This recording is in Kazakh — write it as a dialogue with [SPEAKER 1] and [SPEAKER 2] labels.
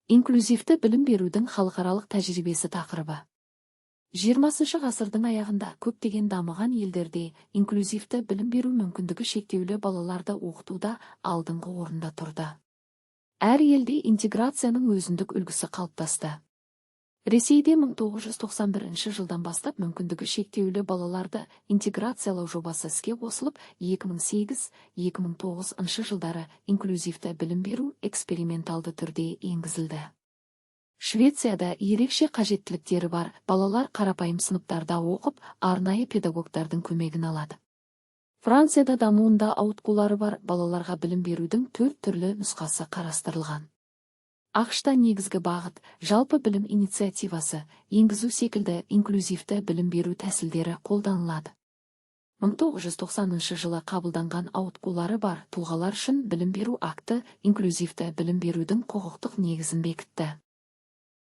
[SPEAKER 1] Инклюзивті білім берудің халықаралық тәжірибесі тақырыбы. 20 ғасырдың аяғында көптеген дамыған елдерде инклюзивті білім беру мүмкіндігі шектеулі балаларды оқытуда алдыңғы орында тұрды. Әр елде интеграцияның өзіндік үлгісі қалыптасты. Ресейде 1991 жылдан бастап мүмкіндігі шектеулі балаларды интеграциялау жобасы іске қосылып, 2008-2009 жылдары инклюзивті білім беру эксперименталды түрде енгізілді. Швецияда ерекше қажеттіліктері бар балалар қарапайым сыныптарда оқып, арнайы педагогтардың көмегін алады. Францияда дамуында ауытқулары бар балаларға білім берудің 4 түрлі нұсқасы қарастырылған. ақш-та негізгі бағыт жалпы білім инициативасы енгізу секілді инклюзивті білім беру тәсілдері қолданылады. 1990 жылы қабылданған ауытқулары бар тұлғалар үшін білім беру акті инклюзивті білім берудің құқықтық негізін бекітті.